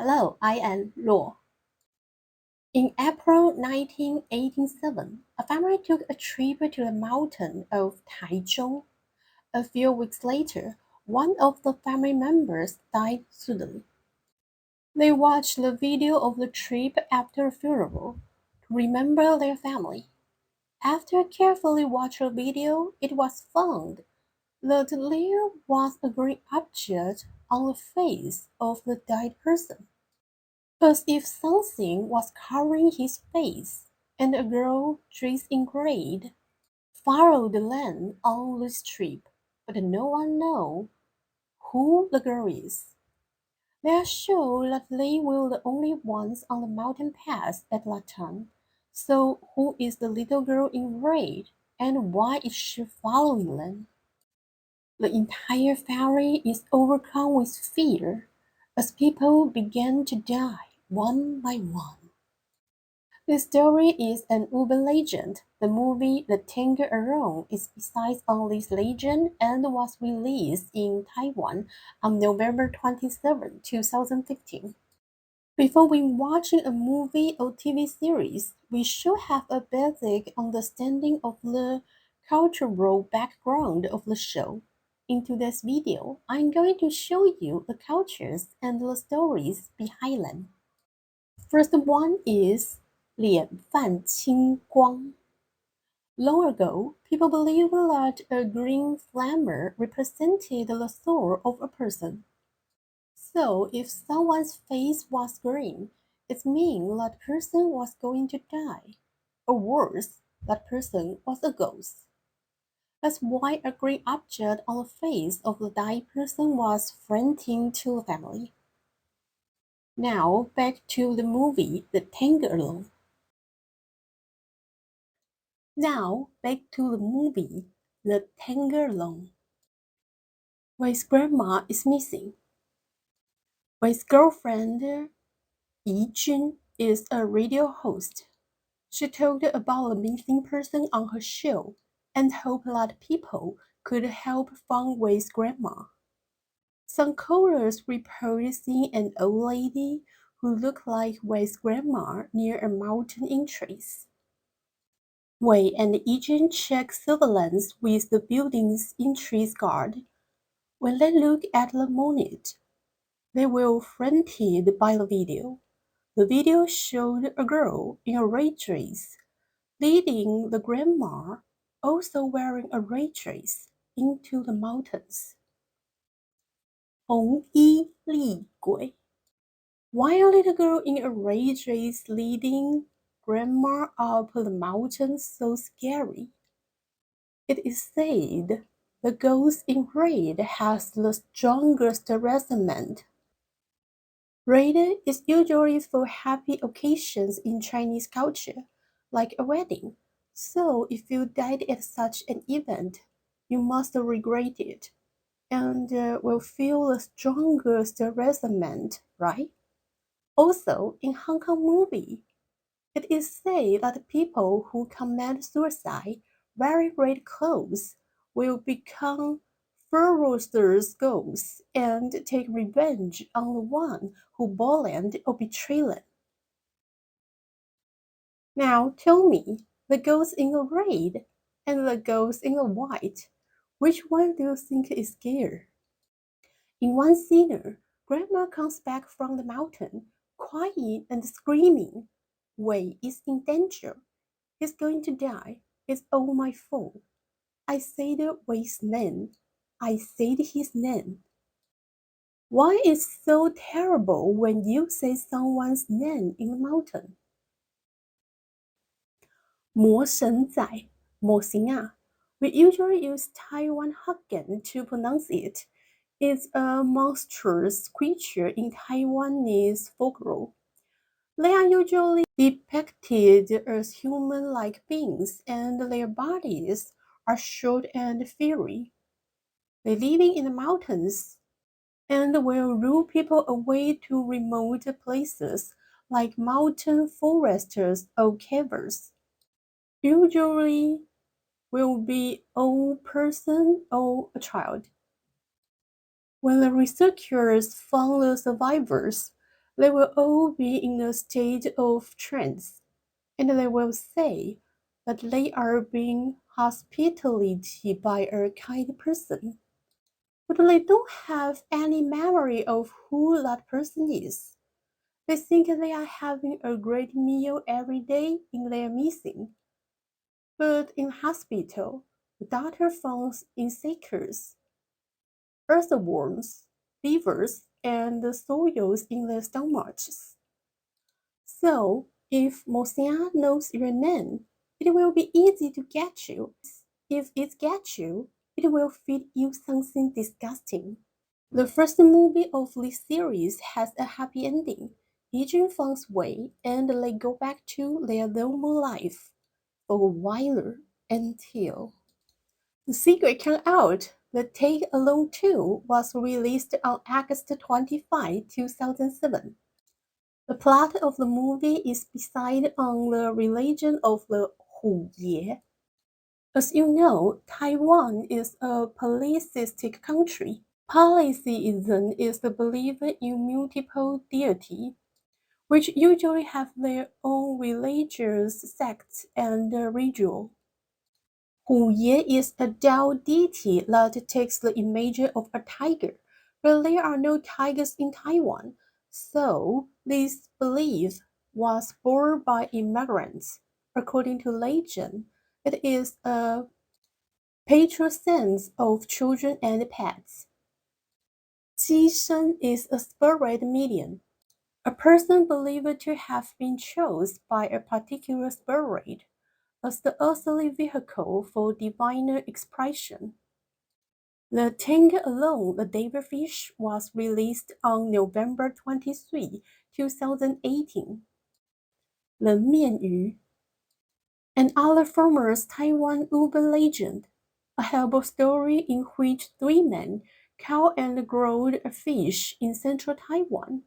Hello, I am Luo. In April 1987, a family took a trip to the mountain of Taichung. A few weeks later, one of the family members died suddenly. They watched the video of the trip after a funeral to remember their family. After carefully watching the video, it was found that there was a green object on the face of the dead person. As if something was covering his face, and a girl dressed in gray followed the land on this trip, but no one knows who the girl is. They are sure that they were the only ones on the mountain pass at that time. So who is the little girl in red, and why is she following them? The entire family is overcome with fear as people begin to die one by one. The story is an urban legend. The movie The Tiger Alone is based on this legend and was released in Taiwan on November 27, 2015. Before we watching a movie or TV series, we should have a basic understanding of the cultural background of the show. In today's video, I'm going to show you the cultures and the stories behind them. First one is 脸泛青光. Long ago, people believed that a green flammer represented the soul of a person. So, if someone's face was green, it meant that person was going to die. Or worse, that person was a ghost. That's why a green object on the face of the died person was threatening to the family. Now, back to the movie The Tangerine. Now, back to the movie The Tangerine. Wei's grandma is missing. Wei's girlfriend Yi-jun is a radio host. She told about a missing person on her show and hoped that people could help find Wei's grandma. Some callers report seeing an old lady who looked like Wei's grandma near a mountain entrance. Wei and Yi-jun check surveillance with the building's entrance guard. When they look at the monitor, they were frightened by the video. The video showed a girl in a red dress leading the grandma, also wearing a red dress, into the mountains. 红衣厉鬼. Why a little girl in a red dress leading grandma up the mountain so scary? It is said the ghost in red has the strongest resentment. Red is usually for happy occasions in Chinese culture, like a wedding. So if you died at such an event, you must regret it and will feel the strongest resentment, right? Also, in Hong Kong movie, it is said that people who commit suicide wearing red clothes will become ferocious ghosts and take revenge on the one who bullied or betrayed them. Now tell me, the ghost in the red and the ghost in the white, which one do you think is scared? In one scene, Grandma comes back from the mountain, crying and screaming. Wei is in danger. He's going to die. It's all my fault. I said Wei's name. I said his name. Why is so terrible when you say someone's name in the mountain? 魔神仔, 魔神啊. We usually use Taiwan Hokkien to pronounce it. It's a monstrous creature in Taiwanese folklore. They are usually depicted as human-like beings, and their bodies are short and furry. They live in the mountains and will lure people away to remote places like mountain forests or caverns. Usually will be old person or a child. When the researchers found the survivors, They will all be in a state of trance, and they will say that they are being hospitality by a kind person, but they don't have any memory of who that person is. They think they are having a great meal every day and they are missing. But in hospital, the doctor finds insects, earthworms, beavers, and soils in their stomachs. So, if Mosia knows your name, it will be easy to get you. If it gets you, it will feed you something disgusting. The first movie of this series has a happy ending. Agent finds way and they go back to their normal life for a while until the secret came out. The Take Alone 2 was released on August 25, 2007. The plot of the movie is based on the religion of the Huye. As you know, Taiwan is a polytheistic country. Polytheism is the belief in multiple deities, which usually have their own religious sects and ritual. Huye is a Tao deity that takes the image of a tiger, but there are no tigers in Taiwan, so this belief was born by immigrants. According to legend, it is a patron saint of children and pets. Shen is a spirit medium, a person believed to have been chosen by a particular spirit as the earthly vehicle for divine expression. The Tank Alone, the Devilfish, was released on November 23, 2018. The Mianyu, another famous Taiwan urban legend, a horrible story in which three men caught and grilled a fish in central Taiwan,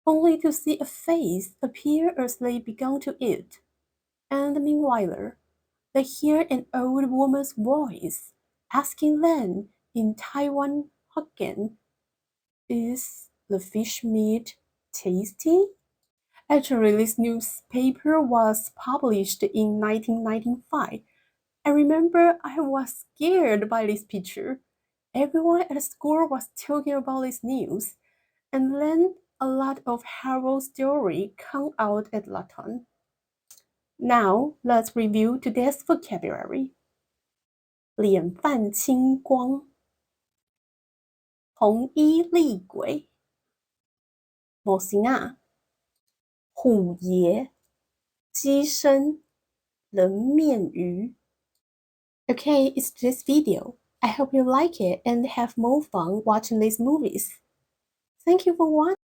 only to see a face appear as they began to eat, and meanwhile, they hear an old woman's voice asking them in Taiwan Hokkien, "Is the fish meat tasty?" Actually, this newspaper was published in 1995. I remember I was scared by this picture. Everyone at school was talking about this news, and then a lot of horror stories come out at that time. Now, let's review today's vocabulary. 脸泛青光，红衣厉鬼，模型啊，虎爷，机身，人面鱼。Okay, it's this video. I hope you like it and have more fun watching these movies. Thank you for watching.